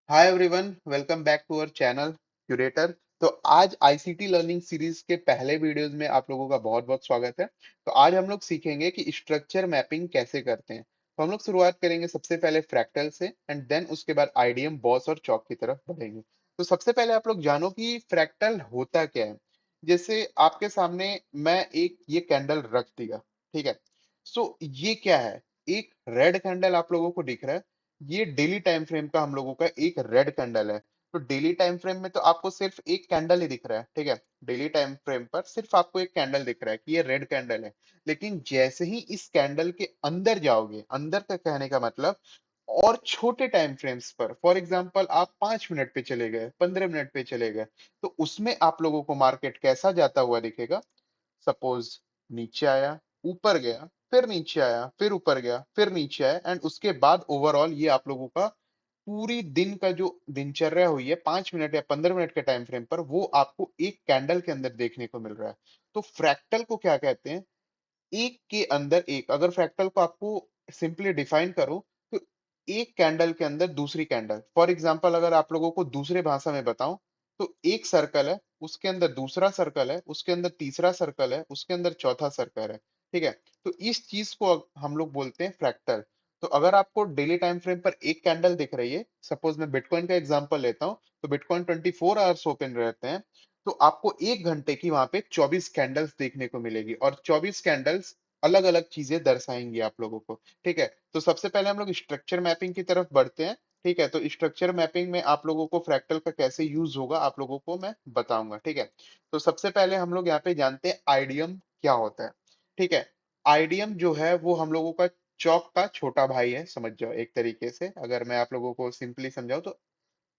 Hi everyone, welcome back to our channel curator. तो आज ICT learning series के पहले वीडियोस में आप लोगों का बहुत बहुत स्वागत है। तो आज हम लोग सीखेंगे कि स्ट्रक्चर मैपिंग कैसे करते हैं। तो हम लोग शुरुआत करेंगे सबसे पहले फ्रैक्टल से एंड देन उसके बाद आइडियम, बॉस और चौक की तरफ बढ़ेंगे। तो सबसे पहले आप लोग जानो कि फ्रैक्टल होता क्या है। जैसे आपके सामने मैं एक ये कैंडल रख दिया, ठीक है। सो ये क्या है? एक रेड कैंडल आप लोगों को दिख रहा है। ये डेली टाइम फ्रेम का हम लोगों का एक रेड कैंडल है। तो डेली टाइम फ्रेम में तो आपको सिर्फ एक कैंडल ही दिख रहा है, ठीक है। डेली टाइम फ्रेम पर सिर्फ आपको एक कैंडल दिख रहा है कि ये रेड कैंडल है। लेकिन जैसे ही इस कैंडल के अंदर जाओगे, अंदर का कहने का मतलब और छोटे टाइम फ्रेम्स पर, फॉर एग्जांपल आप 5 मिनट पे चले गए, 15 मिनट पे चले गए, तो उसमें आप लोगों को मार्केट कैसा जाता हुआ दिखेगा। सपोज नीचे आया, ऊपर गया, फिर नीचे आया, फिर ऊपर गया, फिर नीचे आया, एंड उसके बाद ओवरऑल ये आप लोगों का पूरी दिन का जो दिनचर्या हुई है 5 मिनट या 15 मिनट के टाइम फ्रेम पर, वो आपको एक कैंडल के अंदर देखने को मिल रहा है। तो फ्रैक्टल को क्या कहते हैं? एक के अंदर एक। अगर फ्रैक्टल को आपको सिंपली डिफाइन करो तो एक कैंडल के अंदर दूसरी कैंडल। फॉर एग्जांपल अगर आप लोगों को दूसरे भाषा में बताऊं तो एक सर्कल है, उसके अंदर दूसरा सर्कल है, उसके अंदर तीसरा सर्कल है, उसके अंदर चौथा सर्कल है, ठीक है। तो इस चीज को हम लोग बोलते हैं फ्रैक्टल। तो अगर आपको डेली टाइम फ्रेम पर एक कैंडल दिख रही है, सपोज मैं बिटकॉइन का एग्जांपल लेता हूं, तो बिटकॉइन 24 आवर्स ओपन रहते हैं। तो आपको 1 घंटे की वहां पे 24 कैंडल्स देखने को मिलेगी और 24 कैंडल्स अलग अलग चीजें दर्शाएंगी आप लोगों को, ठीक है। तो सबसे पहले हम लोग स्ट्रक्चर मैपिंग की तरफ बढ़ते हैं, ठीक है। तो स्ट्रक्चर मैपिंग में आप लोगों को फ्रैक्टल का कैसे यूज होगा आप लोगों को मैं बताऊंगा, ठीक है। तो सबसे पहले हम लोग यहाँ पे जानते हैं आइडियम क्या होता है, ठीक है। आइडियम जो है वो हम लोगों का चौक का छोटा भाई है, समझ जाओ। एक तरीके से अगर मैं आप लोगों को सिंपली समझाऊं तो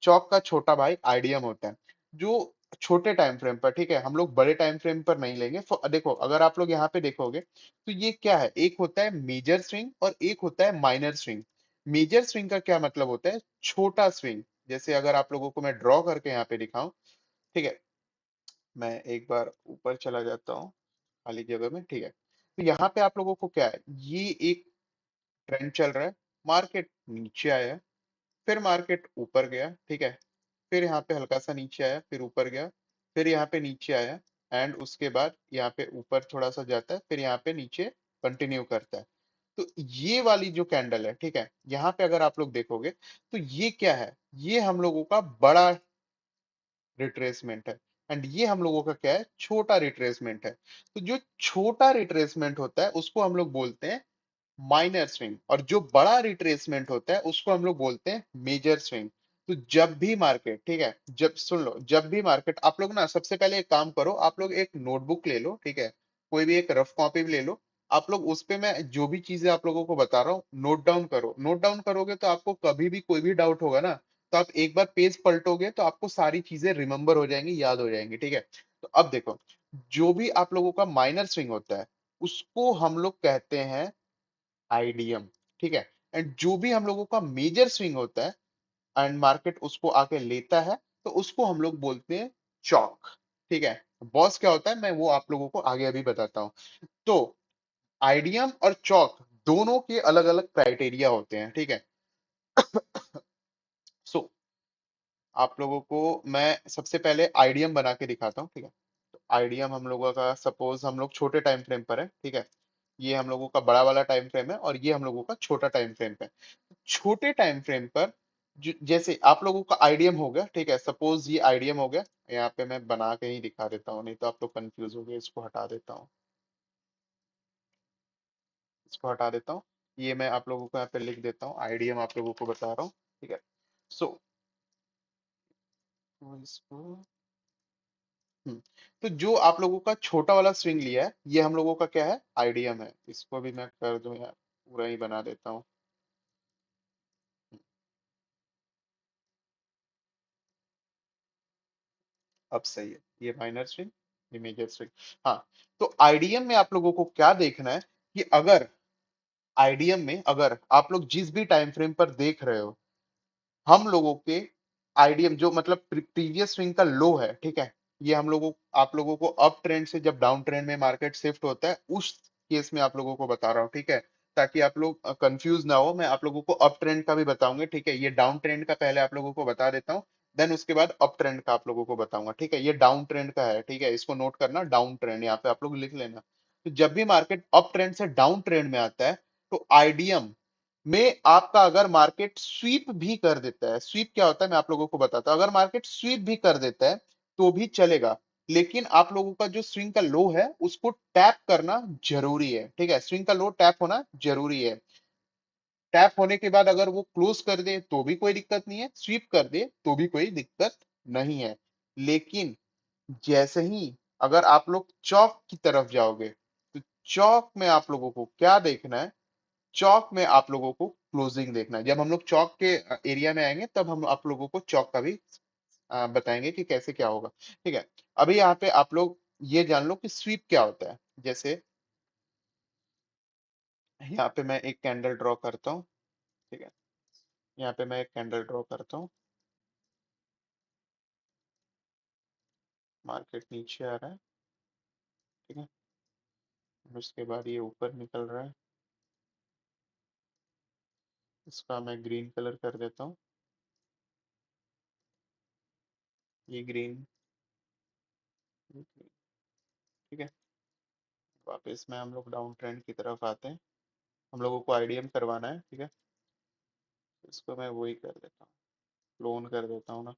चौक का छोटा भाई आईडीएम होता है, जो छोटे टाइम फ्रेम पर, ठीक है। हम लोग बड़े टाइम फ्रेम पर नहीं लेंगे। देखो, अगर आप लोग यहाँ पे देखोगे तो ये क्या है, एक होता है मेजर स्विंग और एक होता है माइनर स्विंग। मेजर स्विंग का क्या मतलब होता है? छोटा स्विंग। जैसे अगर आप लोगों को मैं ड्रॉ करके यहाँ पे दिखाऊं, ठीक है। मैं एक बार ऊपर चला जाता हूँ खाली जगह में, ठीक है। तो यहाँ पे आप लोगों को क्या है, ये एक ट्रेंड चल रहा है। मार्केट नीचे आया, फिर मार्केट ऊपर गया, ठीक है। फिर यहाँ पे हल्का सा नीचे आया, फिर ऊपर गया, फिर यहाँ पे नीचे आया, एंड उसके बाद यहाँ पे ऊपर थोड़ा सा जाता है, फिर यहाँ पे नीचे कंटिन्यू करता है। तो ये वाली जो कैंडल है, ठीक है, यहाँ पे अगर आप लोग देखोगे तो ये क्या है, ये हम लोगों का बड़ा रिट्रेसमेंट है। एंड ये हम लोगों का क्या है, छोटा रिट्रेसमेंट है। तो जो छोटा रिट्रेसमेंट होता है उसको हम लोग बोलते हैं माइनर स्विंग, और जो बड़ा रिट्रेसमेंट होता है उसको हम लोग बोलते हैं मेजर स्विंग। तो जब भी मार्केट, ठीक है, जब सुन लो, जब भी मार्केट, आप लोग ना सबसे पहले एक काम करो, आप लोग एक नोटबुक ले लो, ठीक है। कोई भी एक रफ कॉपी भी ले लो। आप लोग उस पे मैं जो भी चीजें आप लोगों को बता रहा हूँ नोट डाउन करो। नोट डाउन करोगे तो आपको कभी भी कोई भी डाउट होगा ना, तो आप एक बार पेज पलटोगे तो आपको सारी चीजें रिमेम्बर हो जाएंगी, याद हो जाएंगी, ठीक है। तो अब देखो, जो भी आप लोगों का माइनर स्विंग होता है उसको हम लोग कहते हैं आईडीएम, ठीक है। एंड जो भी हम लोगों का मेजर स्विंग होता है एंड मार्केट उसको आके लेता है, तो उसको हम लोग बोलते हैं चौक, ठीक है। बॉस क्या होता है मैं वो आप लोगों को आगे अभी बताता हूँ। तो आईडीएम और चौक दोनों के अलग अलग क्राइटेरिया होते हैं, ठीक है। सो आप लोगों को मैं सबसे पहले आईडीएम बना के दिखाता हूँ, ठीक है। तो आईडीएम हम लोगों का, सपोज हम लोग छोटे टाइम फ्रेम पर है, ठीक है। ये हम लोगों का बड़ा वाला टाइम फ्रेम है और ये हम लोगों का छोटा टाइम फ्रेम है। छोटे टाइम फ्रेम पर जैसे आप लोगों का आईडीएम हो गया, ठीक है। सपोज ये आईडीएम हो गया, यहाँ पे मैं बना के ही दिखा देता हूँ, नहीं तो आप लोग कंफ्यूज हो गए। इसको हटा देता हूँ, इसको हटा देता हूँ। ये मैं आप लोगों को यहाँ पे लिख देता हूँ, आईडीएम आप लोगों को बता रहा हूँ, ठीक है। सो इसको हम्म, तो जो आप लोगों का छोटा वाला स्विंग लिया है ये हम लोगों का क्या है, आईडीएम है। इसको भी मैं कर दूं यार, पूरा ही बना देता हूँ। अब सही है, ये माइनर स्विंग, ये मेजर स्विंग। हाँ, तो आईडीएम में आप लोगों को क्या देखना है कि अगर आईडीएम में अगर आप लोग जिस भी टाइम फ्रेम पर देख रहे हो, हम लोगों के आईडीएम जो मतलब प्रीवियस स्विंग का लो है, ठीक है। ये हम लोगों आप लोगों को अप ट्रेंड से जब डाउन ट्रेंड में मार्केट शिफ्ट होता है उस केस में आप लोगों को बता रहा हूँ, ठीक है। ताकि आप लोग कंफ्यूज ना हो। मैं आप लोगों को अप ट्रेंड का भी बताऊंगा, ठीक है। ये डाउन ट्रेंड का पहले आप लोगों को बता देता हूँ, देन उसके बाद अप ट्रेंड का आप लोगों को बताऊंगा, ठीक है। ये डाउन ट्रेंड का है, ठीक है, इसको नोट करना, डाउन ट्रेंड यहाँ पे आप लोग लिख लेना। तो जब भी मार्केट अप ट्रेंड से डाउन ट्रेंड में आता है, तो आईडीएम में आपका अगर मार्केट स्वीप भी कर देता है, स्वीप क्या होता है मैं आप लोगों को बताता हूँ, अगर मार्केट स्वीप भी कर देता है तो भी चलेगा, लेकिन आप लोगों का जो स्विंग का लो है उसको टैप करना जरूरी है, ठीक है। स्विंग का लो टैप होना जरूरी है। टैप होने के बाद अगर वो क्लोज कर दे तो भी कोई दिक्कत नहीं है, स्वीप कर दे तो भी कोई दिक्कत नहीं है। लेकिन जैसे ही अगर आप लोग चौक की तरफ जाओगे, तो चौक में आप लोगों को क्या देखना है, चौक में आप लोगों को क्लोजिंग देखना है। जब हम लोग चौक के एरिया में आएंगे तब हम आप लोगों को चौक का भी बताएंगे कि कैसे क्या होगा, ठीक है। अभी यहाँ पे आप लोग ये जान लो कि स्वीप क्या होता है। जैसे यहाँ पे मैं एक कैंडल ड्रॉ करता हूँ, ठीक है। यहाँ पे मैं एक कैंडल ड्रॉ करता हूँ, मार्केट नीचे आ रहा है, ठीक है। और उसके बाद ये ऊपर निकल रहा है, इसका मैं ग्रीन कलर कर देता हूँ, ये ग्रीन, ठीक है। वापस में हम लोग डाउन ट्रेंड की तरफ आते हैं, हम लोगों को आईडीएम करवाना है, ठीक है। इसको मैं वही कर देता हूँ, क्लोन कर देता हूँ ना।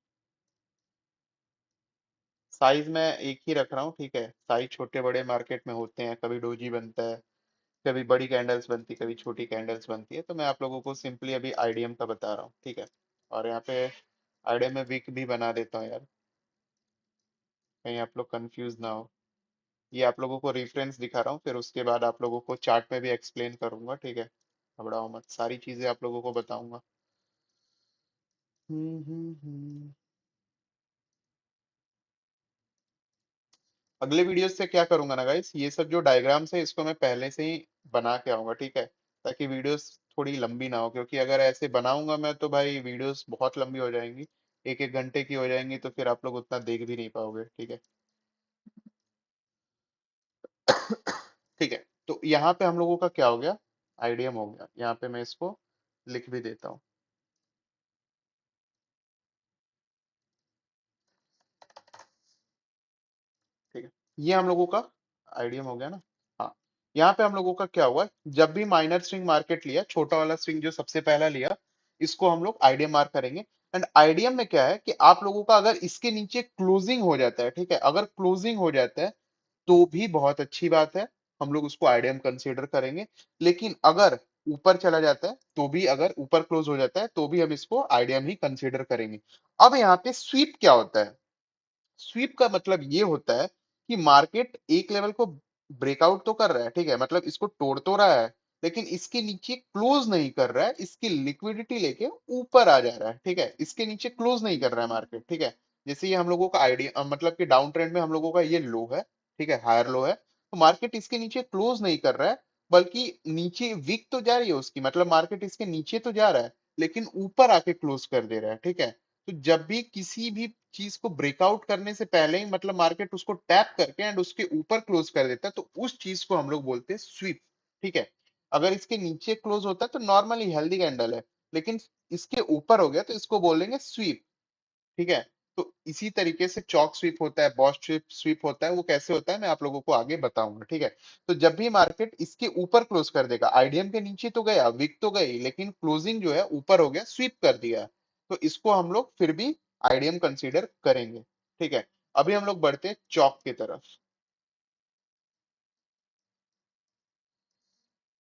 साइज मैं एक ही रख रहा हूँ, ठीक है। साइज छोटे बड़े मार्केट में होते हैं, कभी डोजी बनता है, कभी बड़ी कैंडल्स बनती, कभी छोटी कैंडल्स बनती है, तो मैं आप लोगों को सिंपली अभी आईडीएम का बता रहा हूँ, ठीक है। और यहाँ पे आईडीएम में विक भी बना देता हूँ यार, कहीं आप लोग कंफ्यूज ना हो। ये आप लोगों को रेफरेंस दिखा रहा हूँ, फिर उसके बाद आप लोगों को चार्ट में भी एक्सप्लेन करूंगा, ठीक है। घबराओ मत, सारी चीजें आप लोगों को बताऊंगा। हम्म। अगले वीडियो से क्या करूंगा ना गाइस, ये सब जो डायग्राम्स है इसको मैं पहले से ही बना के आऊंगा, ठीक है, ताकि वीडियोस थोड़ी लंबी ना हो। क्योंकि अगर ऐसे बनाऊंगा मैं तो भाई वीडियोस बहुत लंबी हो जाएंगी, एक एक घंटे की हो जाएंगी, तो फिर आप लोग उतना देख भी नहीं पाओगे, ठीक है। ठीक है, तो यहाँ पे हम लोगों का क्या हो गया, आईडीएम हो गया। यहाँ पे मैं इसको लिख भी देता हूँ, ठीक है। ये हम लोगों का आईडीएम हो गया ना। हाँ, यहाँ पे हम लोगों का क्या हुआ, जब भी माइनर स्विंग मार्केट लिया, छोटा वाला स्विंग जो सबसे पहला लिया, इसको हम लोग आईडीएम मार्क करेंगे। एंड आईडीएम में क्या है कि आप लोगों का अगर इसके नीचे क्लोजिंग हो जाता है, ठीक है, अगर क्लोजिंग हो जाता है तो भी बहुत अच्छी बात है, हम लोग उसको आईडीएम कंसीडर करेंगे। लेकिन अगर ऊपर चला जाता है तो भी, अगर ऊपर क्लोज हो जाता है तो भी हम इसको आईडीएम ही कंसीडर करेंगे। अब यहाँ पे स्वीप क्या होता है, स्वीप का मतलब ये होता है कि मार्केट एक लेवल को ब्रेकआउट तो कर रहा है, ठीक है, मतलब इसको तोड़ तो रहा है, लेकिन इसके नीचे क्लोज नहीं कर रहा है, इसकी लिक्विडिटी लेके ऊपर आ जा रहा है, ठीक है। इसके नीचे क्लोज नहीं कर रहा है मार्केट, ठीक है। जैसे ये हम लोगों का आइडिया, मतलब कि डाउन ट्रेंड में हम लोगों का ये लो है, ठीक है, हायर लो है, तो मार्केट इसके नीचे क्लोज नहीं कर रहा है, बल्कि नीचे वीक तो जा रही है उसकी, मतलब मार्केट इसके नीचे तो जा रहा है, लेकिन ऊपर आके क्लोज कर दे रहा है, ठीक है। तो जब भी किसी भी चीज को ब्रेकआउट करने से पहले ही, मतलब मार्केट उसको टैप करके एंड उसके ऊपर क्लोज कर देता है, तो उस चीज को हम लोग बोलते हैं स्वीप, ठीक है। अगर इसके नीचे क्लोज होता है तो नॉर्मली हेल्दी कैंडल है, लेकिन इसके ऊपर हो गया तो इसको बोलेंगे स्वीप, ठीक है। तो इसी तरीके से चौक स्वीप होता है, बॉस स्वीप स्वीप होता है, वो कैसे होता है मैं आप लोगों को आगे बताऊंगा, ठीक है। तो जब भी मार्केट इसके ऊपर क्लोज कर देगा, आईडीएम के नीचे तो गया, विक तो गई, लेकिन क्लोजिंग जो है ऊपर हो गया, स्वीप कर दिया, तो इसको हम लोग फिर भी आईडीएम कंसीडर करेंगे, ठीक है। अभी हम लोग बढ़ते हैं चौक की तरफ,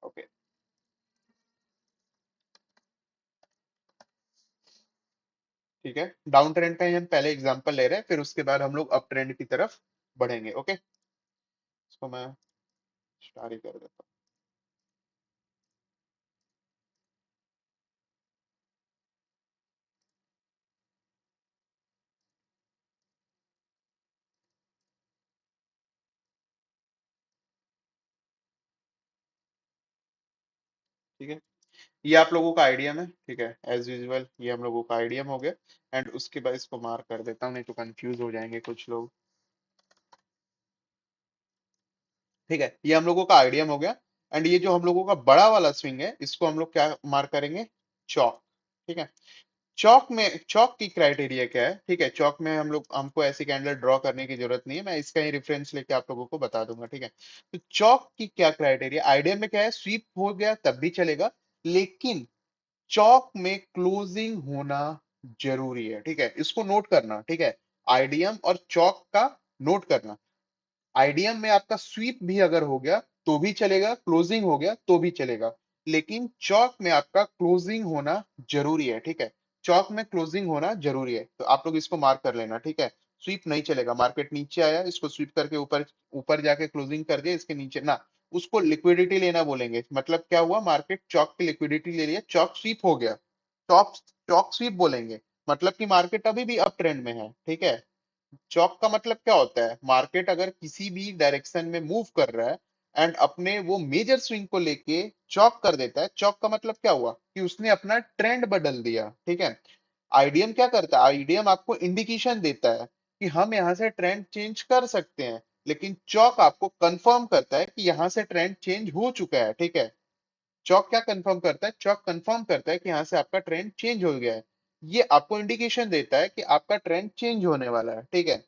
ओके, ठीक है। डाउन ट्रेंड का ही हम पहले एग्जांपल ले रहे हैं, फिर उसके बाद हम लोग अप ट्रेंड की तरफ बढ़ेंगे, ओके। इसको मैं स्टार ही कर देता हूँ, ठीक है। ये आप लोगों का आइडियम है, ठीक है, एज यूजुअल ये हम लोगों का आइडियम हो गया। एंड उसके बाद इसको मार्क कर देता हूँ, नहीं तो कंफ्यूज हो जाएंगे कुछ लोग, ठीक है। ये हम लोगों का आइडियम हो गया। एंड ये जो हम लोगों का बड़ा वाला स्विंग है इसको हम लोग क्या मार्क करेंगे, चौक। ठीक है। चौक की क्राइटेरिया क्या है, ठीक है, चौक में हमको ऐसी कैंडल ड्रॉ करने की जरूरत नहीं है, मैं इसका ही रेफरेंस लेके आप लोगों को बता दूंगा। ठीक है। तो चौक की क्या क्राइटेरिया, आइडिया में क्या है, स्वीप हो गया तब भी चलेगा, लेकिन चौक में क्लोजिंग होना जरूरी है। ठीक है, इसको नोट करना। ठीक है, आईडीएम और चौक का नोट करना। आईडीएम में आपका स्वीप भी अगर हो गया तो भी चलेगा, क्लोजिंग हो गया तो भी चलेगा, लेकिन चौक में आपका क्लोजिंग होना जरूरी है। ठीक है, चौक में क्लोजिंग होना जरूरी है, तो आप लोग इसको मार्क कर लेना। ठीक है, स्वीप नहीं चलेगा, मार्केट नीचे आया इसको स्वीप करके ऊपर ऊपर जाके क्लोजिंग कर दिया, इसके नीचे ना, उसको लिक्विडिटी लेना बोलेंगे। मतलब क्या हुआ, मार्केट चौक की लिक्विडिटी ले लिया, चौक स्वीप हो गया, चौक चौक स्वीप बोलेंगे, मतलब कि मार्केट अभी भी अप ट्रेंड में है। ठीक है, चौक का मतलब क्या होता है, मार्केट अगर किसी भी डायरेक्शन में मूव कर रहा है एंड अपने वो मेजर स्विंग को लेके चौक कर देता है, चौक का मतलब क्या हुआ कि उसने अपना ट्रेंड बदल दिया। ठीक है, आईडीएम क्या करता है, आईडीएम आपको इंडिकेशन देता है कि हम यहाँ से ट्रेंड चेंज कर सकते हैं, लेकिन चौक आपको कंफर्म करता है कि यहाँ से ट्रेंड चेंज हो चुका है। ठीक है, चौक क्या कंफर्म करता है, चौक कंफर्म करता है कि यहाँ से आपका ट्रेंड चेंज हो गया है, ये आपको इंडिकेशन देता है कि आपका ट्रेंड चेंज होने वाला है। ठीक है,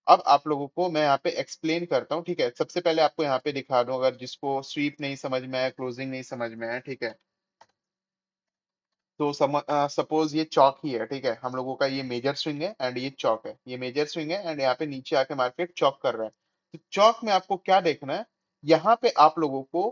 अब आप लोगों को मैं यहाँ पे एक्सप्लेन करता हूँ। ठीक है, सबसे पहले आपको यहाँ पे दिखा दूं, अगर जिसको स्वीप नहीं समझ में आया, क्लोजिंग नहीं समझ में आया, ठीक है, तो सपोज ये चौक ही है। ठीक है, हम लोगों का ये मेजर स्विंग है एंड ये चौक है, ये मेजर स्विंग है एंड यहाँ पे नीचे आके मार्केट चौक कर रहा है। तो चौक में आपको क्या देखना है, यहाँ पे आप लोगों को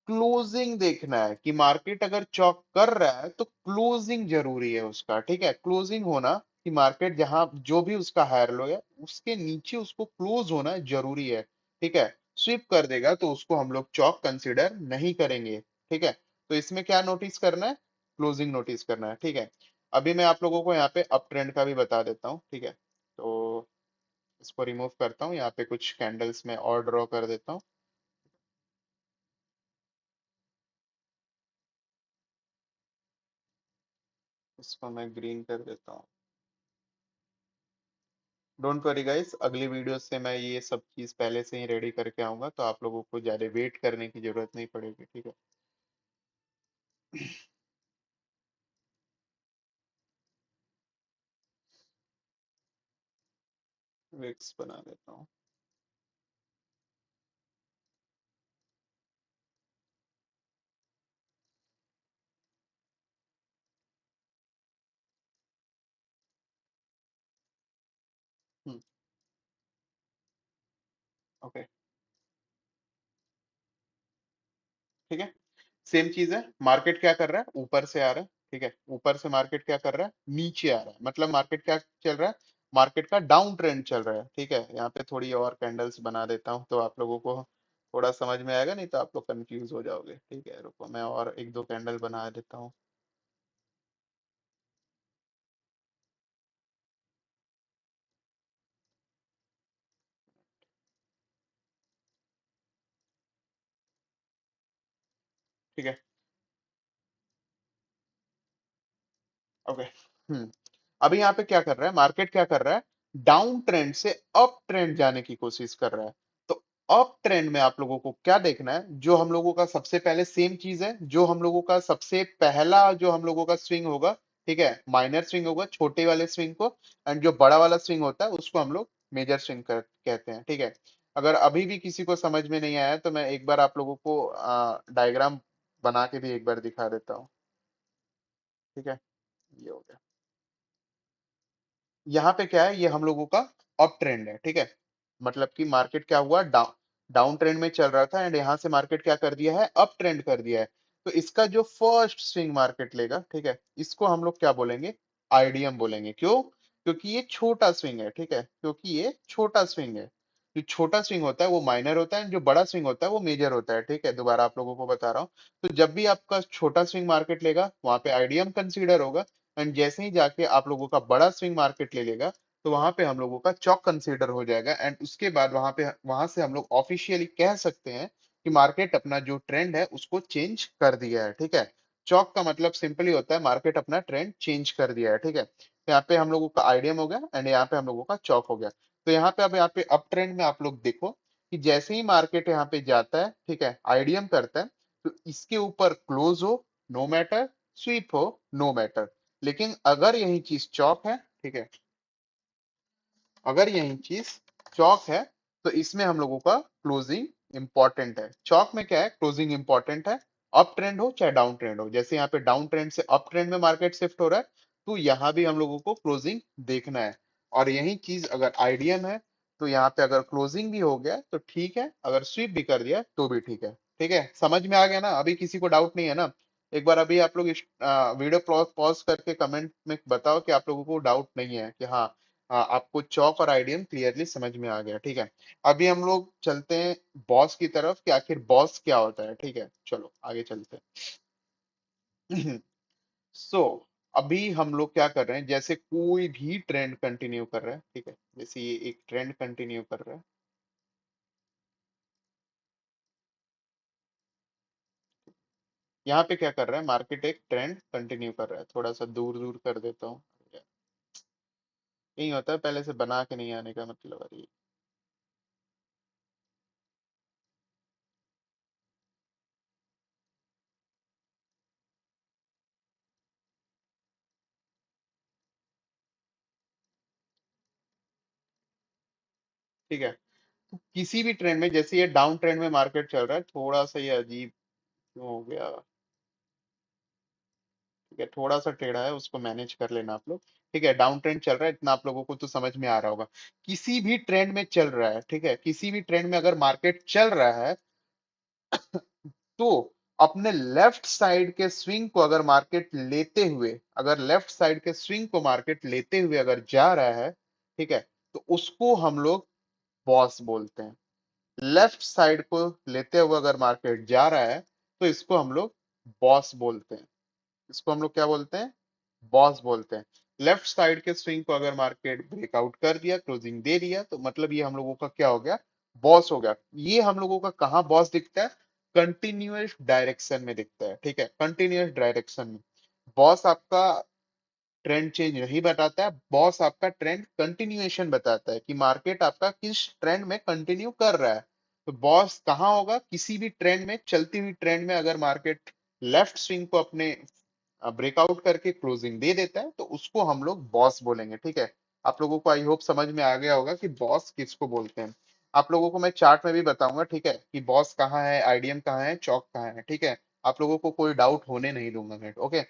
क्लोजिंग देखना है कि मार्केट अगर चौक कर रहा है तो क्लोजिंग जरूरी है उसका। ठीक है, क्लोजिंग होना, कि मार्केट जहां जो भी उसका हायर लो है उसके नीचे उसको क्लोज होना जरूरी है। ठीक है, स्विप कर देगा तो उसको हम लोग चौक कंसिडर नहीं करेंगे। ठीक है, तो इसमें क्या नोटिस करना है, क्लोजिंग नोटिस करना है। ठीक है, अभी मैं आप लोगों को यहाँ पे अप ट्रेंड का भी बता देता हूँ। ठीक है, तो इसको रिमूव करता हूँ, यहाँ पे कुछ कैंडल्स में और ड्रॉ कर देता हूँ। इसको मैं ग्रीन कर देता हूँ। डोंट वरी गाइस, अगली वीडियो से मैं ये सब चीज पहले से ही रेडी करके आऊंगा, तो आप लोगों को ज्यादा वेट करने की जरूरत नहीं पड़ेगी। ठीक है, विक्स बना देता हूँ। ओके, ठीक है, सेम चीज है, मार्केट क्या कर रहा है, ऊपर से आ रहा है। ठीक है, ऊपर से मार्केट क्या कर रहा है, नीचे आ रहा है, मतलब मार्केट क्या चल रहा है, मार्केट का डाउन ट्रेंड चल रहा है। ठीक है, यहाँ पे थोड़ी और कैंडल्स बना देता हूँ तो आप लोगों को थोड़ा समझ में आएगा, नहीं तो आप लोग कंफ्यूज हो जाओगे। ठीक है, रुको मैं और एक दो कैंडल बना देता हूँ। ठीक है, ओके। अभी यहाँ पे क्या कर रहा है, मार्केट क्या कर रहा है, डाउन ट्रेंड से अप ट्रेंड जाने की कोशिश कर रहा है। तो अप ट्रेंड में आप लोगों को क्या देखना है, जो हम लोगों का सबसे पहले सेम चीज है, जो हम लोगों का सबसे पहला जो हम लोगों का स्विंग होगा, ठीक है, माइनर स्विंग होगा, छोटे वाले स्विंग को, एंड जो बड़ा वाला स्विंग होता है उसको हम लोग मेजर स्विंग कहते हैं। ठीक है, अगर अभी भी किसी को समझ में नहीं आया तो मैं एक बार आप लोगों को डायग्राम बना के भी एक बार दिखा देता हूँ। ठीक है, ये हो गया। यहाँ पे क्या है, ये हम लोगों का अप ट्रेंड है। ठीक है, मतलब कि मार्केट क्या हुआ, डाउन डाउन ट्रेंड में चल रहा था एंड यहाँ से मार्केट क्या कर दिया है, अप ट्रेंड कर दिया है। तो इसका जो फर्स्ट स्विंग मार्केट लेगा, ठीक है, इसको हम लोग क्या बोलेंगे, आईडीएम बोलेंगे। क्यों, क्योंकि ये छोटा स्विंग है। ठीक है, क्योंकि ये छोटा स्विंग है, जो छोटा स्विंग होता है वो माइनर होता है, जो बड़ा स्विंग होता है वो मेजर होता है। ठीक है, दोबारा आप लोगों को बता रहा हूँ, तो जब भी आपका छोटा स्विंग मार्केट लेगा वहां पे आईडीएम कंसीडर होगा, एंड जैसे ही जाके आप लोगों का बड़ा स्विंग मार्केट ले लेगा तो वहां पे हम लोगों का चौक कंसीडर हो जाएगा, एंड उसके बाद वहां से हम लोग ऑफिशियली कह सकते हैं कि मार्केट अपना जो ट्रेंड है उसको चेंज कर दिया है। ठीक है, चौक का मतलब सिंपली होता है मार्केट अपना ट्रेंड चेंज कर दिया है। ठीक है, तो यहाँ पे हम लोगों का आईडीएम हो गया एंड यहाँ पे हम लोगों का चौक हो गया। तो यहाँ पे अब यहाँ पे अप ट्रेंड में आप लोग देखो, कि जैसे ही मार्केट यहाँ पे जाता है, ठीक है, आईडीएम करता है, तो इसके ऊपर क्लोज हो नो मैटर, स्वीप हो नो मैटर। लेकिन अगर यही चीज चौक है, ठीक है, अगर यही चीज चौक है, तो इसमें हम लोगों का क्लोजिंग इंपॉर्टेंट है। चौक में क्या है, क्लोजिंग इंपॉर्टेंट है। अप ट्रेंड हो चाहे डाउन ट्रेंड हो, जैसे यहाँ पे डाउन ट्रेंड से अप ट्रेंड में मार्केट शिफ्ट हो रहा है, तो यहाँ भी हम लोगों को क्लोजिंग देखना है। और यही चीज अगर आईडीएम है, तो यहाँ पे अगर क्लोजिंग भी हो गया तो ठीक है, अगर स्वीप भी कर दिया तो भी ठीक है। ठीक है, समझ में आ गया ना? अभी किसी को डाउट नहीं है ना? एक बार अभी आप लोग इस वीडियो पॉज करके कमेंट में बताओ कि आप लोगों को डाउट नहीं है, कि हाँ, हाँ, आपको चौक और आइडियम क्लियरली समझ में आ गया। ठीक है, अभी हम लोग चलते हैं बॉस की तरफ कि आखिर बॉस क्या होता है। ठीक है, चलो आगे चलते हैं। सो अभी हम लोग क्या कर रहे हैं, जैसे कोई भी ट्रेंड कंटिन्यू कर रहा है, ठीक है, जैसे ये एक ट्रेंड कंटिन्यू कर रहा है, यहाँ पे क्या कर रहा है, मार्केट एक ट्रेंड कंटिन्यू कर रहा है। थोड़ा सा दूर दूर कर देता हूँ, यही होता है पहले से बना के नहीं आने का मतलब है ये। ठीक है, तो किसी भी ट्रेंड में, जैसे ये डाउन ट्रेंड में मार्केट चल रहा है, थोड़ा सा ये अजीब क्यों हो गया, ठीक है, थोड़ा सा टेढ़ा है, उसको मैनेज कर लेना आप लोग। ठीक है, डाउन ट्रेंड चल रहा है, इतना आप लोगों को तो समझ में आ रहा होगा। किसी भी ट्रेंड में चल रहा है, ठीक है, किसी भी ट्रेंड में अगर मार्केट चल रहा है, तो अपने लेफ्ट साइड के स्विंग को अगर मार्केट लेते हुए, अगर लेफ्ट साइड के स्विंग को मार्केट लेते हुए अगर जा रहा है, ठीक है, तो उसको हम लोग बॉस बोलते हैं। लेफ्ट साइड को लेते हुए अगर मार्केट जा रहा है, तो इसको हम लोग बॉस बोलते हैं। इसको हम लोग क्या बोलते हैं, बॉस बोलते हैं। लेफ्ट साइड के स्विंग को अगर मार्केट ब्रेकआउट कर दिया, क्लोजिंग दे दिया, तो मतलब ये हम लोगों का क्या हो गया, बॉस हो गया। ये हम लोगों का कहाँ बॉस दिखता है, कंटिन्यूअस डायरेक्शन में दिखता है। ठीक है, कंटिन्यूअस डायरेक्शन में बॉस आपका ट्रेंड चेंज नहीं बताता है, बॉस आपका ट्रेंड कंटिन्यूएशन बताता है कि मार्केट आपका किस ट्रेंड में कंटिन्यू कर रहा है। तो बॉस कहाँ होगा, किसी भी ट्रेंड में, चलती हुई ट्रेंड में अगर मार्केट लेफ्ट स्विंग को अपने ब्रेकआउट करके क्लोजिंग दे देता है, तो उसको हम लोग बॉस बोलेंगे। ठीक है, आप लोगों को आई होप समझ में आ गया होगा कि बॉस किसको बोलते हैं। आप लोगों को मैं चार्ट में भी बताऊंगा, ठीक है, कि बॉस कहाँ है, आईडीएम कहाँ है, चौक कहाँ है। ठीक है, आप लोगों को कोई डाउट होने नहीं दूंगा मैं। ओके,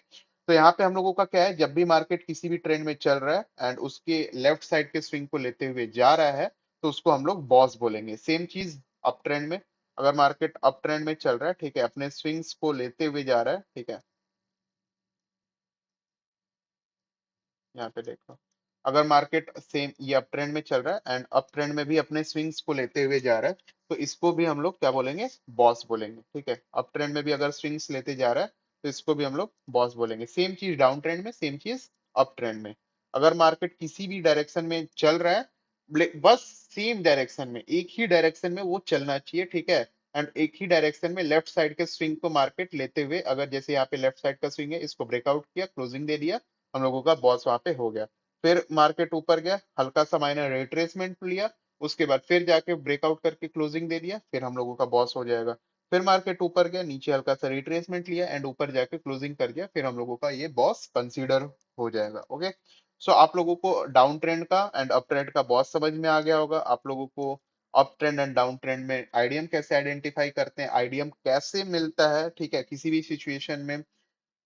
तो यहाँ पे हम लोगों का क्या है, जब भी मार्केट किसी भी ट्रेंड में चल रहा है एंड उसके लेफ्ट साइड के स्विंग को लेते हुए जा रहा है, तो उसको हम लोग बॉस बोलेंगे। सेम चीज अप ट्रेंड में, अगर मार्केट अप ट्रेंड में चल रहा है, ठीक है, अपने स्विंग्स को लेते हुए जा रहा है, ठीक है, यहाँ पे देखो, अगर मार्केट सेम ये अप ट्रेंड में चल रहा है एंड अप ट्रेंड में भी अपने स्विंग्स को लेते हुए जा रहा है, तो इसको भी हम लोग क्या बोलेंगे, बॉस बोलेंगे। ठीक है, अप ट्रेंड में भी अगर स्विंग्स लेते जा रहा है, तो इसको भी हम लोग बॉस बोलेंगे। सेम चीज डाउन ट्रेंड में, सेम चीज अप ट्रेंड में। अगर मार्केट किसी भी डायरेक्शन में चल रहा है, बस सेम डायरेक्शन में, एक ही डायरेक्शन में वो चलना चाहिए। ठीक है, एंड एक ही डायरेक्शन में लेफ्ट साइड के स्विंग को मार्केट लेते हुए, अगर जैसे यहाँ पे लेफ्ट साइड का स्विंग है, इसको ब्रेकआउट किया, क्लोजिंग दे दिया, हम लोगों का बॉस वहां पे हो गया। फिर मार्केट ऊपर गया, हल्का सा माइनर रिट्रेसमेंट लिया, उसके बाद फिर जाके ब्रेकआउट करके क्लोजिंग दे दिया, फिर हम लोगों का बॉस हो जाएगा। फिर मार्केट ऊपर गया, नीचे हल्का सा रिट्रेसमेंट लिया एंड ऊपर जाके क्लोजिंग कर दिया, फिर हम लोगों का ये बॉस कंसीडर हो जाएगा। ओके, सो आप लोगों को डाउन ट्रेंड का एंड अप ट्रेंड का बॉस समझ में आ गया होगा। आप लोगों को up trend and down trend में आईडीएम कैसे आइडेंटिफाई करते हैं, आईडीएम कैसे मिलता है, ठीक है, किसी भी सिचुएशन में,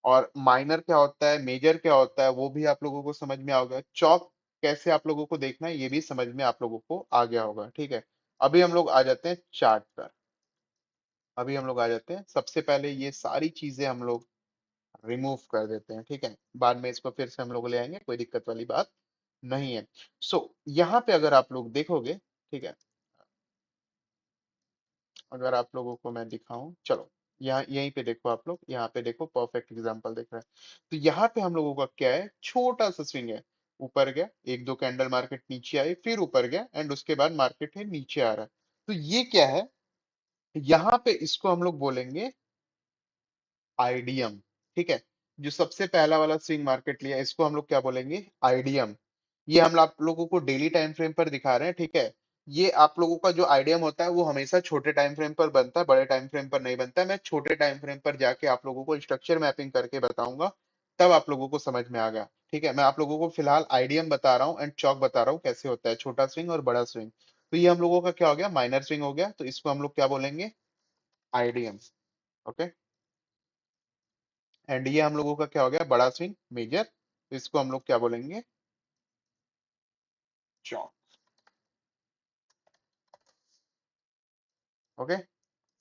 और माइनर क्या होता है, मेजर क्या होता है, वो भी आप लोगों को समझ में आ होगा। चौक कैसे आप लोगों को देखना है, ये भी समझ में आप लोगों को आ गया होगा। ठीक है, अभी हम लोग आ जाते हैं चार्ट पर। अभी हम लोग आ जाते हैं, सबसे पहले ये सारी चीजें हम लोग रिमूव कर देते हैं। ठीक है, बाद में इसको फिर से हम लोग ले आएंगे, कोई दिक्कत वाली बात नहीं है। सो यहाँ पे अगर आप लोग देखोगे, ठीक है, अगर आप लोगों को मैं दिखाऊं, चलो यहाँ यहीं पे देखो, आप लोग यहाँ पे देखो, परफेक्ट एग्जांपल दिख रहा है। तो यहाँ पे हम लोगों का क्या है, छोटा सा स्विंग है, ऊपर गया, एक दो कैंडल मार्केट नीचे आई, फिर ऊपर गया एंड उसके बाद मार्केट है नीचे आ रहा है। तो ये क्या है, यहाँ पे इसको हम लोग बोलेंगे आईडीएम। ठीक है, जो सबसे पहला वाला स्विंग मार्केट लिया, इसको हम लोग क्या बोलेंगे, आईडीएम। ये हम आप लोगों को डेली टाइम फ्रेम पर दिखा रहे हैं। ठीक है, ये आप लोगों का जो आइडियम होता है वो हमेशा छोटे टाइम फ्रेम पर बनता है, बड़े टाइम फ्रेम पर नहीं बनता है। मैं छोटे टाइम फ्रेम पर जाके आप लोगों को स्ट्रक्चर मैपिंग करके बताऊंगा, तब आप लोगों को समझ में आ गया। ठीक है, मैं आप लोगों को फिलहाल आइडियम बता रहा हूँ एंड चौक बता रहा हूँ कैसे होता है छोटा स्विंग और बड़ा स्विंग। तो ये हम लोगों का क्या हो गया, माइनर स्विंग हो गया, तो इसको हम लोग क्या बोलेंगे, आइडियम। ओके, एंड ये हम लोगों का क्या हो गया, बड़ा स्विंग, मेजर, तो इसको हम लोग क्या बोलेंगे, चौक। ओके,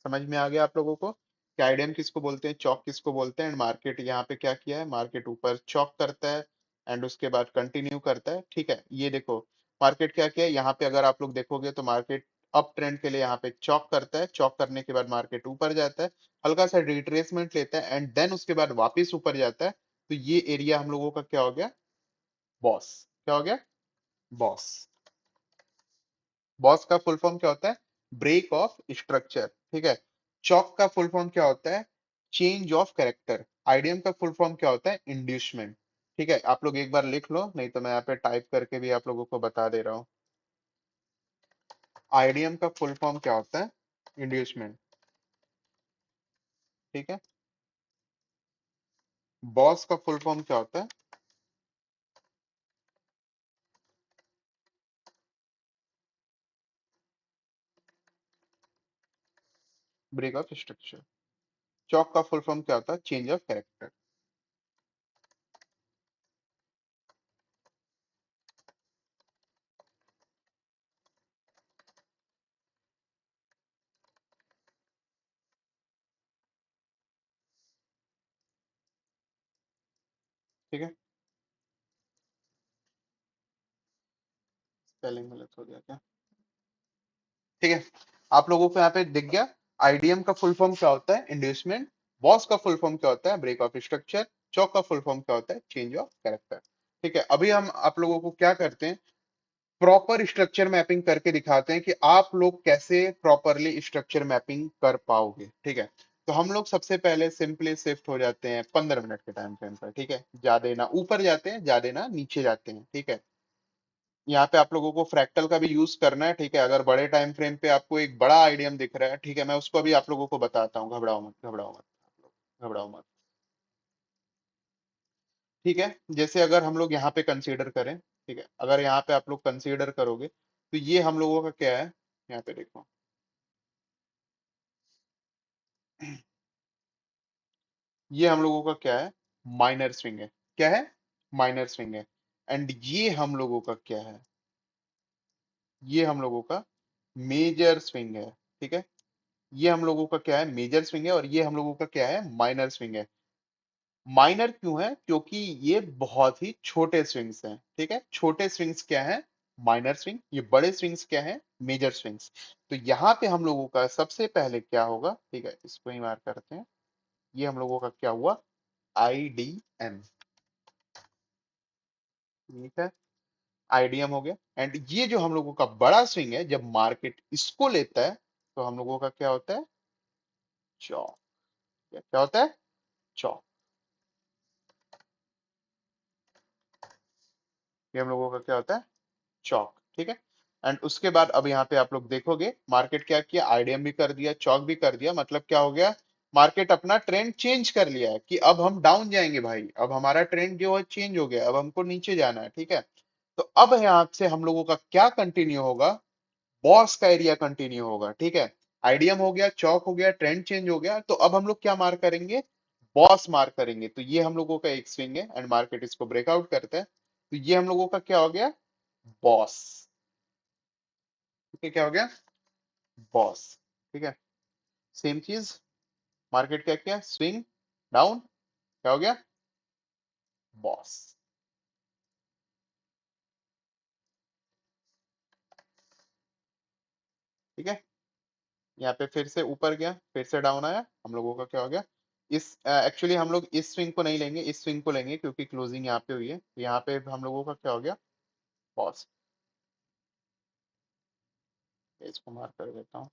समझ में आ गया आप लोगों को कि आइडियम किसको बोलते हैं, चौक किसको बोलते हैं। एंड मार्केट यहाँ पे क्या किया है, मार्केट ऊपर चौक करता है एंड उसके बाद कंटिन्यू करता है। ठीक है, ये देखो मार्केट क्या किया है, यहाँ पे अगर आप लोग देखोगे तो मार्केट अप ट्रेंड के लिए यहाँ पे चौक करता है, चौक करने के बाद मार्केट ऊपर जाता है, हल्का सा रिट्रेसमेंट लेता है एंड देन उसके बाद वापस ऊपर जाता है। तो ये एरिया हम लोगों का क्या हो गया, बॉस। क्या हो गया, बॉस। बॉस का फुल फॉर्म क्या होता है, ब्रेक ऑफ स्ट्रक्चर। ठीक है, चॉक का फुल फॉर्म क्या होता है, चेंज ऑफ कैरेक्टर। आइडियम का फुल फॉर्म क्या होता है, इंड्यूसमेंट। ठीक है, आप लोग एक बार लिख लो, नहीं तो मैं यहाँ पे टाइप करके भी आप लोगों को बता दे रहा हूँ। आइडियम का फुल फॉर्म क्या होता है, इंड्यूसमेंट। ठीक है, बॉस का फुल फॉर्म क्या होता है, ब्रेक ऑफ स्ट्रक्चर। चॉक का फुल फॉर्म क्या होता है, चेंज ऑफ कैरेक्टर। ठीक है, स्पेलिंग गलत हो गया क्या, ठीक है, आप लोगों को यहाँ पे दिख गया। आईडीएम का फुल फॉर्म क्या होता है, इंड्यूसमेंट। बॉस का फुल फॉर्म क्या होता है, ब्रेक ऑफ स्ट्रक्चर। चौक का फुल फॉर्म क्या होता है, चेंज ऑफ कैरेक्टर। ठीक है, अभी हम आप लोगों को क्या करते हैं, प्रॉपर स्ट्रक्चर मैपिंग करके दिखाते हैं कि आप लोग कैसे प्रॉपरली स्ट्रक्चर मैपिंग कर पाओगे। ठीक है, तो हम लोग सबसे पहले सिंपली शिफ्ट हो जाते हैं 15 मिनट के टाइम फ्रेम पर। ठीक है, ज्यादा ना ऊपर जाते हैं, ज्यादा ना नीचे जाते हैं। ठीक है, यहाँ पे आप लोगों को फ्रैक्टल का भी यूज करना है। ठीक है, अगर बड़े टाइम फ्रेम पे आपको एक बड़ा आइडियम दिख रहा है, ठीक है, मैं उसको भी आप लोगों को बताता हूँ, घबराओ मत, घबराओ मत, घबराओ मत। ठीक है, जैसे अगर हम लोग यहाँ पे कंसीडर करें, ठीक है, अगर यहाँ पे आप लोग कंसीडर करोगे तो ये हम लोगों का क्या है, यहाँ पे देखो, ये हम लोगों का क्या है, माइनर स्विंग है। क्या है, माइनर स्विंग है। एंड ये हम लोगों का क्या है, ये हम लोगों का मेजर स्विंग है। ठीक है, ये हम लोगों का क्या है, मेजर स्विंग है, और ये हम लोगों का क्या है, माइनर स्विंग है। माइनर क्यों है, क्योंकि ये बहुत ही छोटे स्विंग्स हैं। ठीक है, छोटे स्विंग्स क्या है, माइनर स्विंग। ये बड़े स्विंग्स क्या है, मेजर स्विंग्स। तो यहाँ पे हम लोगों का सबसे पहले क्या होगा, ठीक है, इसको ही मार्क करते हैं। ये हम लोगों का क्या हुआ, आईडीएम। ठीक है, आईडीएम हो गया। एंड ये जो हम लोगों का बड़ा स्विंग है, जब मार्केट इसको लेता है तो हम लोगों का क्या होता है, चौक। क्या होता है, चौक। ये हम लोगों का क्या होता है, चौक। ठीक है, एंड उसके बाद अब यहाँ पे आप लोग देखोगे मार्केट क्या किया, आईडीएम भी कर दिया, चौक भी कर दिया, मतलब क्या हो गया, मार्केट अपना ट्रेंड चेंज कर लिया है कि अब हम डाउन जाएंगे भाई, अब हमारा ट्रेंड जो है चेंज हो गया, अब हमको नीचे जाना है। ठीक है, तो अब यहाँ से हम लोगों का क्या कंटिन्यू होगा, बॉस का एरिया कंटिन्यू होगा। ठीक है, आईडीएम हो गया, चौक हो गया, ट्रेंड चेंज हो गया, तो अब हम लोग क्या मार्क करेंगे, बॉस मार्क करेंगे। तो ये हम लोगों का एक स्विंग है एंड मार्केट इसको ब्रेकआउट करता है, तो ये हम लोगों का क्या हो गया, बॉस। ठीक है, क्या हो गया, बॉस। ठीक है, सेम चीज, मार्केट क्या किया, स्विंग डाउन, क्या हो गया, बॉस। ठीक है, यहाँ पे फिर से ऊपर गया, फिर से डाउन आया, हम लोगों का क्या हो गया, इस एक्चुअली हम लोग इस स्विंग को नहीं लेंगे, इस स्विंग को लेंगे क्योंकि क्लोजिंग यहाँ पे हुई है, तो यहाँ पे हम लोगों का क्या हो गया, बॉस। इसको मार्क कर देता हूँ।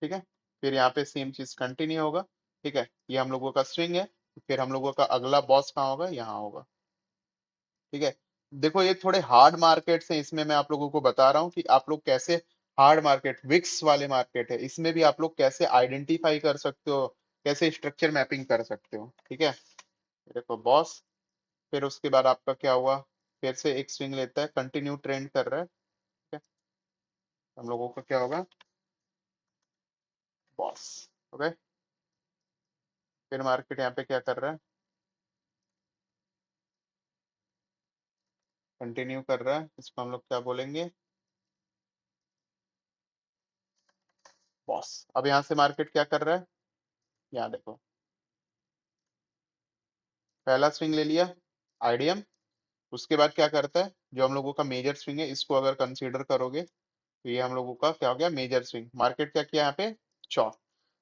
ठीक है, फिर यहाँ पे सेम चीज कंटिन्यू होगा। ठीक है, ये हम लोगों का स्विंग है, फिर हम लोगों का अगला बॉस कहाँ होगा, यहाँ होगा। ठीक है, देखो ये थोड़े हार्ड मार्केट्स हैं, इसमें मैं आप लोगों को बता रहा हूँ कि आप लोग कैसे हार्ड मार्केट, विक्स वाले मार्केट है, इसमें भी आप लोग कैसे आइडेंटिफाई कर सकते हो, कैसे स्ट्रक्चर मैपिंग कर सकते हो। ठीक है, देखो बॉस, फिर उसके बाद आपका क्या हुआ, फिर से एक स्विंग लेता है, कंटिन्यू ट्रेंड कर रहा है। ठीक है, हम लोगों का क्या होगा, बॉस। ओके, फिर मार्केट यहाँ पे क्या कर रहा है, कंटिन्यू कर रहा है, इसको हम लोग क्या बोलेंगे, बॉस। अब यहाँ से मार्केट क्या कर रहा है, यहाँ देखो, पहला स्विंग ले लिया, आईडीएम। उसके बाद क्या करता है, जो हम लोगों का मेजर स्विंग है, इसको अगर कंसीडर करोगे तो ये हम लोगों का क्या हो गया, मेजर स्विंग। मार्केट क्या किया यहाँ पे, चौक।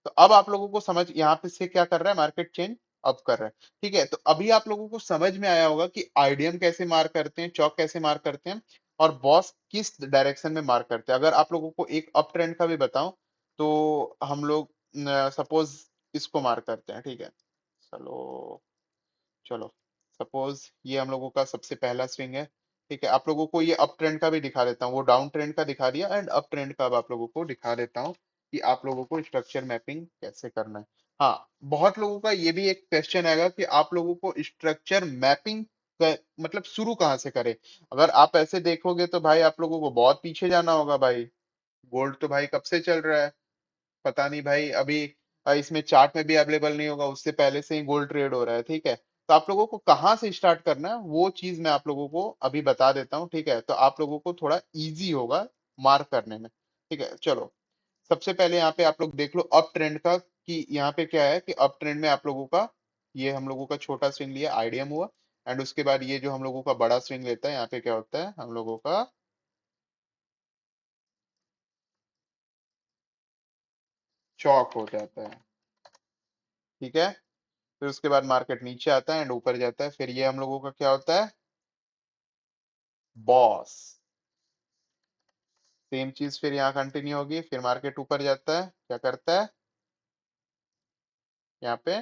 तो अब आप लोगों को समझ, यहाँ पे से क्या कर रहा है, मार्केट चेंज अप कर रहा है। ठीक है, तो अभी आप लोगों को समझ में आया होगा कि आईडीएम कैसे मार करते हैं, चौक कैसे मार करते हैं, और बॉस किस डायरेक्शन में मार करते हैं। अगर आप लोगों को एक अप ट्रेंड का भी बताऊं, तो हम लोग सपोज इसको मार करते हैं। ठीक है, चलो चलो, सपोज ये हम लोगों का सबसे पहला स्विंग है। ठीक है, आप लोगों को ये अप ट्रेंड का भी दिखा देता हूँ, वो डाउन ट्रेंड का दिखा दिया, एंड अप ट्रेंड का अब आप लोगों को दिखा देता हूँ कि आप लोगों को स्ट्रक्चर मैपिंग कैसे करना है। हाँ, बहुत लोगों का ये भी एक क्वेश्चन आएगा कि आप लोगों को स्ट्रक्चर मैपिंग मतलब शुरू कहाँ से करें। अगर आप ऐसे देखोगे तो भाई आप लोगों को बहुत पीछे जाना होगा भाई। गोल्ड तो भाई कब से चल रहा है, पता नहीं भाई, अभी इसमें चार्ट में भी अवेलेबल नहीं होगा, उससे पहले से ही गोल्ड ट्रेड हो रहा है। ठीक है, तो आप लोगों को कहाँ से स्टार्ट करना है वो चीज मैं आप लोगों को अभी बता देता हूँ। ठीक है, तो आप लोगों को थोड़ा इजी होगा मार्क करने में। ठीक है, चलो, सबसे पहले यहाँ पे आप लोग देख लो अप ट्रेंड का, कि यहाँ पे क्या है कि अप ट्रेंड में आप लोगों का, ये हम लोगों का छोटा स्विंग लिया, आईडीएम हुआ। एंड उसके बाद ये जो हम लोगों का बड़ा स्विंग लेता है, यहाँ पे क्या होता है, हम लोगों का चौक हो जाता है। ठीक है, फिर उसके बाद मार्केट नीचे आता है एंड ऊपर जाता है, फिर ये हम लोगों का क्या होता है, बॉस। सेम चीज फिर यहाँ कंटिन्यू होगी, फिर मार्केट ऊपर जाता है, क्या करता है, यहाँ पे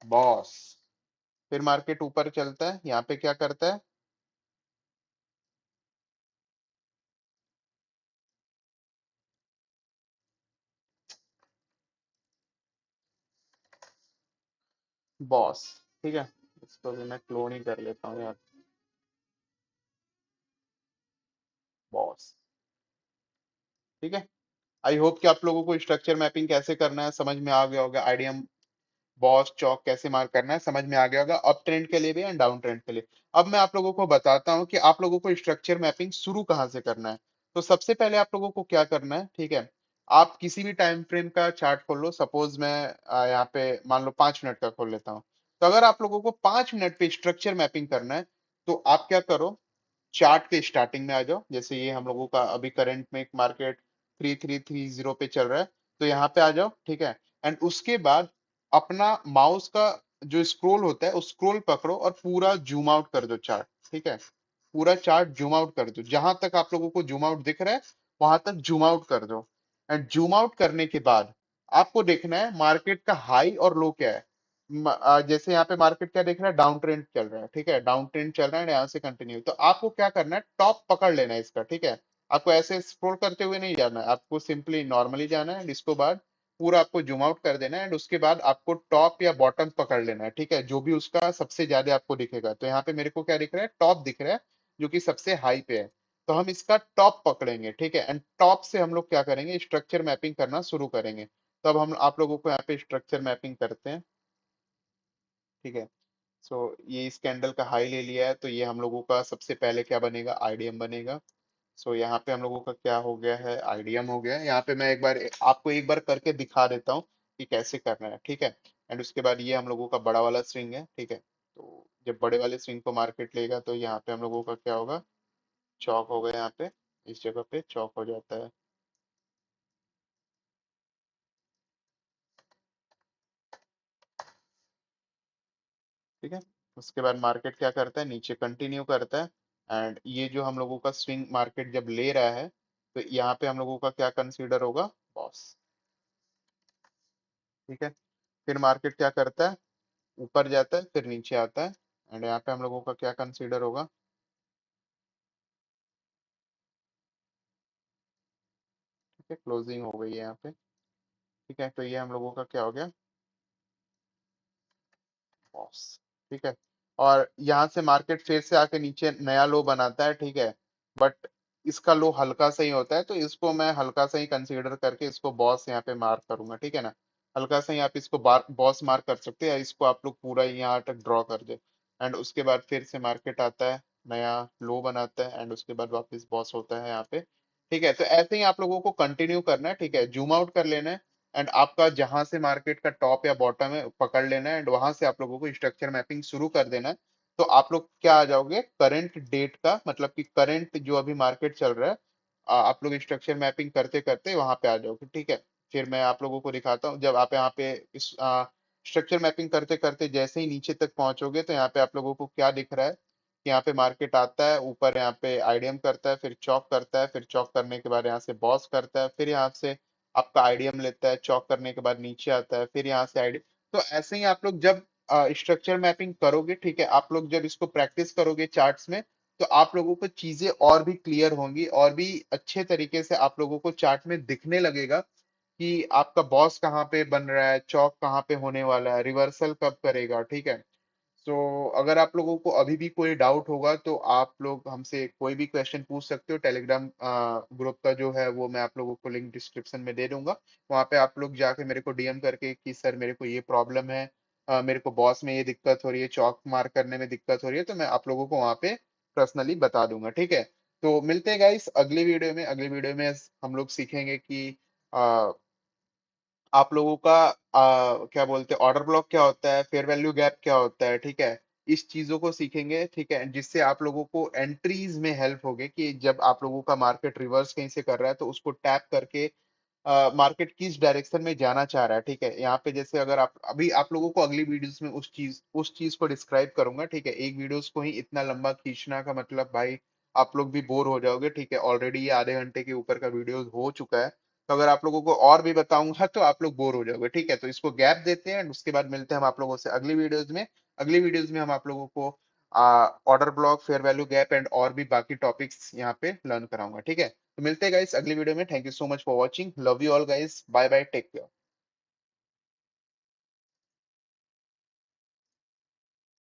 बॉस। फिर मार्केट ऊपर चलता है, यहाँ पे क्या करता है, बॉस। ठीक है, इसको भी मैं क्लोन ही कर लेता हूँ यार, बॉस। ठीक है, आई होप कि आप लोगों को स्ट्रक्चर मैपिंग कैसे करना है समझ में आ गया होगा, आईडिया बॉस चौक कैसे मार्क करना है समझ में आ गया होगा, अप ट्रेंड के लिए भी एंड डाउन ट्रेंड के लिए। अब मैं आप लोगों को बताता हूँ कि आप लोगों को स्ट्रक्चर मैपिंग शुरू कहाँ से करना है। तो सबसे पहले आप लोगों को क्या करना है, ठीक है, आप किसी भी टाइम फ्रेम का चार्ट खोल लो। सपोज मैं यहाँ पे मान लो 5 मिनट का खोल लेता हूँ। तो अगर आप लोगों को 5 मिनट पे स्ट्रक्चर मैपिंग करना है, तो आप क्या करो, चार्ट के स्टार्टिंग में आ जाओ। जैसे ये हम लोगों का अभी करंट में मार्केट 3330 पे चल रहा है, तो यहाँ पे आ जाओ। ठीक है, एंड उसके बाद अपना माउस का जो स्क्रोल होता है उस स्क्रोल पकड़ो और पूरा जूम आउट कर दो चार्ट। ठीक है, पूरा चार्ट जूम आउट कर दो, जहां तक आप लोगों को जूम आउट दिख रहा है वहां तक जूम आउट कर दो। एंड जूम आउट करने के बाद आपको देखना है मार्केट का हाई और लो क्या है। जैसे यहाँ पे मार्केट क्या देख रहा है, डाउन ट्रेंड चल रहा है। ठीक है, डाउन ट्रेंड चल रहा है, यहाँ से कंटिन्यू, तो आपको क्या करना है, टॉप पकड़ लेना है इसका। ठीक है, आपको ऐसे स्क्रॉल करते हुए नहीं जाना है, आपको सिंपली नॉर्मली जाना है, इसको बाद पूरा आपको जूम आउट कर देना है, एंड उसके बाद आपको टॉप या बॉटम पकड़ लेना है। ठीक है, जो भी उसका सबसे ज्यादा आपको दिखेगा, तो यहाँ पे मेरे को क्या दिख रहा है, टॉप दिख रहा है, जो कि सबसे हाई पे है। तो हम इसका टॉप पकड़ेंगे। ठीक है, एंड टॉप से हम लोग क्या करेंगे, स्ट्रक्चर मैपिंग करना शुरू करेंगे। तब हम आप लोगों को यहाँ पे स्ट्रक्चर मैपिंग करते हैं। ठीक है, सो ये इस कैंडल का हाई ले लिया है, तो ये हम लोगों का सबसे पहले क्या बनेगा, आईडीएम बनेगा। सो यहाँ पे हम लोगों का क्या हो गया है, आईडीएम हो गया है। यहाँ पे मैं एक बार आपको एक बार करके दिखा देता हूँ कि कैसे करना है। ठीक है, एंड उसके बाद ये हम लोगों का बड़ा वाला स्विंग है। ठीक है, तो जब बड़े वाले स्विंग को मार्केट लेगा तो यहाँ पे हम लोगों का क्या होगा, चौक होगा, यहाँ पे इस जगह पे चौक हो जाता है। ठीक है, उसके बाद मार्केट क्या करता है, नीचे कंटिन्यू करता है, एंड ये जो हम लोगों का स्विंग मार्केट जब ले रहा है, तो यहाँ पे हम लोगों का क्या कंसीडर होगा, बॉस। ठीक है, फिर मार्केट क्या करता है, ऊपर जाता है, फिर नीचे आता है। एंड यहाँ पे हम लोगों का क्या कंसीडर होगा? ठीक है, क्लोजिंग हो गई है यहाँ पे। ठीक है, तो ये हम लोगों का क्या हो गया? बॉस। ठीक है, और यहाँ से मार्केट फिर से आके नीचे नया लो बनाता है। ठीक है, बट इसका लो हल्का सा ही होता है, तो इसको मैं हल्का सा ही कंसीडर करके इसको बॉस यहाँ पे मार्क करूंगा। ठीक है ना, हल्का सा ही आप इसको बॉस मार्क कर सकते हैं, या इसको आप लोग पूरा ही यहाँ तक ड्रॉ कर दे। एंड उसके बाद फिर से मार्केट आता है, नया लो बनाता है, एंड उसके बाद वापस बॉस होता है यहाँ पे। ठीक है, तो ऐसे ही आप लोगों को कंटिन्यू करना है। ठीक है, जूम आउट कर लेना है, एंड आपका जहां से मार्केट का टॉप या बॉटम है पकड़ लेना है, एंड वहां से आप लोगों को स्ट्रक्चर मैपिंग शुरू कर देना है। तो आप लोग क्या आ जाओगे, करंट डेट का मतलब कि करंट जो अभी मार्केट चल रहा है, आप लोग स्ट्रक्चर मैपिंग करते करते वहां पे आ जाओगे। ठीक है, फिर मैं आप लोगों को दिखाता हूँ, जब आप यहाँ पे इस स्ट्रक्चर मैपिंग करते करते जैसे ही नीचे तक पहुंचोगे, तो यहाँ पे आप लोगों को क्या दिख रहा है कि यहाँ पे मार्केट आता है ऊपर, यहाँ पे आईडीएम करता है, फिर चौक करता है, फिर चौक करने के बाद यहाँ से बॉस करता है, फिर यहाँ से आपका आईडीएम लेता है, चौक करने के बाद नीचे आता है, फिर यहाँ से आईडीएम। तो ऐसे ही आप लोग जब स्ट्रक्चर मैपिंग करोगे, ठीक है, आप लोग जब इसको प्रैक्टिस करोगे चार्ट्स में, तो आप लोगों को चीजें और भी क्लियर होंगी, और भी अच्छे तरीके से आप लोगों को चार्ट में दिखने लगेगा कि आपका बॉस कहाँ पे बन रहा है, चौक कहाँ पे होने वाला है, रिवर्सल कब करेगा। ठीक है, तो अगर आप लोगों को अभी भी कोई डाउट होगा, तो आप लोग हमसे कोई भी क्वेश्चन पूछ सकते हो। टेलीग्राम ग्रुप का जो है वो मैं आप लोगों को लिंक डिस्क्रिप्शन में दे दूंगा। वहां पे आप लोग जाके मेरे को डीएम करके कि सर मेरे को ये प्रॉब्लम है, मेरे को बॉस में ये दिक्कत हो रही है, चौक मार्क करने में दिक्कत हो रही है, तो मैं आप लोगों को वहां पे पर्सनली बता दूंगा। ठीक है, तो मिलते हैं गाइस अगली वीडियो में। अगली वीडियो में हम लोग सीखेंगे कि आप लोगों का क्या बोलते हैं, ऑर्डर ब्लॉक क्या होता है, फेयर वैल्यू गैप क्या होता है। ठीक है, इस चीजों को सीखेंगे। ठीक है, जिससे आप लोगों को एंट्रीज में हेल्प होगी कि जब आप लोगों का मार्केट रिवर्स कहीं से कर रहा है, तो उसको टैप करके मार्केट किस डायरेक्शन में जाना चाह रहा है। ठीक है, यहाँ पे जैसे अगर आप अभी आप लोगों को अगली वीडियोस में उस चीज को डिस्क्राइब करूंगा। ठीक है, एक वीडियोस को ही इतना लंबा खींचना का मतलब भाई आप लोग भी बोर हो जाओगे। ठीक है, ऑलरेडी ये आधे घंटे के ऊपर का वीडियो हो चुका है, तो अगर आप लोगों को और भी बताऊंगा तो आप लोग बोर हो जाओगे। ठीक है, तो इसको गैप देते हैं, and उसके बाद मिलते हैं हम आप लोगों से अगली वीडियोज में। अगली वीडियोज में हम आप लोगों को order block, fair value gap and और भी बाकी टॉपिक्स यहाँ पे लर्न कराऊंगा। ठीक है, तो मिलते हैं गाइस अगली वीडियो में। Thank you so much for watching, love you all guys, bye bye, take care.